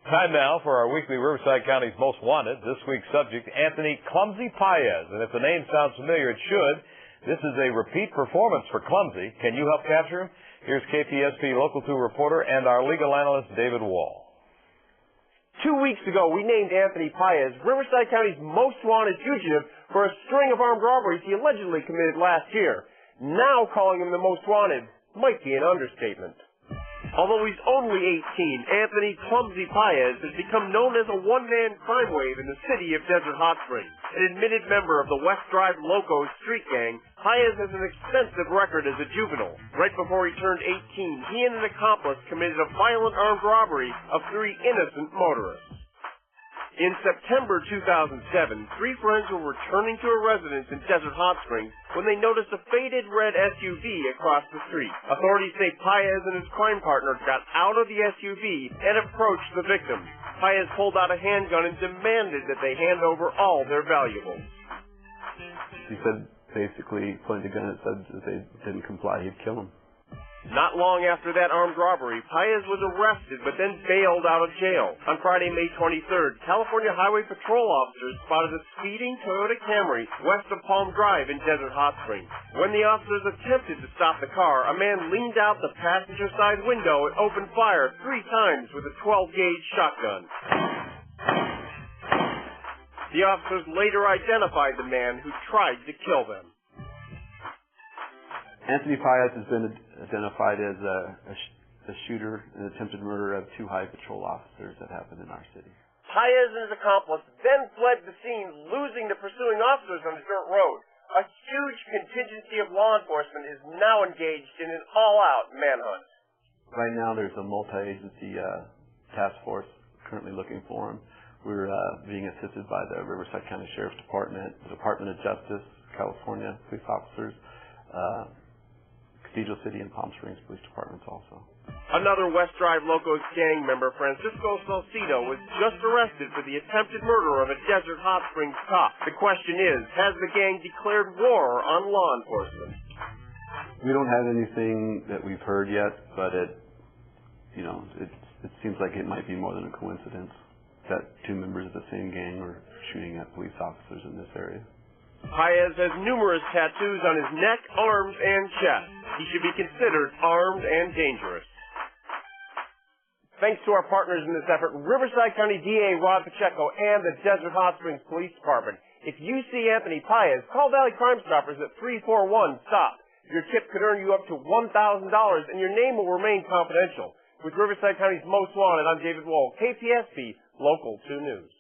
Time now for our weekly Riverside County's Most Wanted. This week's subject, Anthony Clumsy Paez. And if the name sounds familiar, it should. This is a repeat performance for Clumsy. Can you help capture him? Here's KPSP Local 2 reporter and our legal analyst, David Wall. 2 weeks ago, we named Anthony Paez Riverside County's most wanted fugitive for a string of armed robberies he allegedly committed last year. Now calling him the most wanted might be an understatement. Although he's only 18, Anthony Clumsy Paez has become known as a one-man crime wave in the city of Desert Hot Springs. An admitted member of the West Drive Locos street gang, Paez has an extensive record as a juvenile. Right before he turned 18, he and an accomplice committed a violent armed robbery of 3 innocent motorists. In September 2007, 3 friends were returning to a residence in Desert Hot Springs when they noticed a faded red SUV across the street. Authorities say Paez and his crime partner got out of the SUV and approached the victim. Paez pulled out a handgun and demanded that they hand over all their valuables. He said, basically, pointed a gun and said if they didn't comply, he'd kill them. Not long after that armed robbery, Paez was arrested but then bailed out of jail. On Friday, May 23rd, California Highway Patrol officers spotted a speeding Toyota Camry west of Palm Drive in Desert Hot Springs. When the officers attempted to stop the car, a man leaned out the passenger side window and opened fire 3 times with a 12-gauge shotgun. The officers later identified the man who tried to kill them. Anthony Paez has been identified as a shooter and attempted murder of 2 Highway Patrol officers that happened in our city. Paez and his accomplice then fled the scene, losing the pursuing officers on a dirt road. A huge contingency of law enforcement is now engaged in an all-out manhunt. Right now there's a multi-agency task force currently looking for him. We're being assisted by the Riverside County Sheriff's Department, the Department of Justice, California police officers, Cathedral City and Palm Springs police departments also. Another West Drive Locos gang member, Francisco Salcido, was just arrested for the attempted murder of a Desert Hot Springs cop. The question is, has the gang declared war on law enforcement? We don't have anything that we've heard yet, but it seems like it might be more than a coincidence that 2 members of the same gang were shooting at police officers in this area. Paez has numerous tattoos on his neck, arms, and chest. He should be considered armed and dangerous. Thanks to our partners in this effort, Riverside County DA Rod Pacheco and the Desert Hot Springs Police Department. If you see Anthony Paez, call Valley Crime Stoppers at 341-STOP. Your tip could earn you up to $1,000, and your name will remain confidential. With Riverside County's Most Wanted, I'm David Wall, KPSP Local 2 News.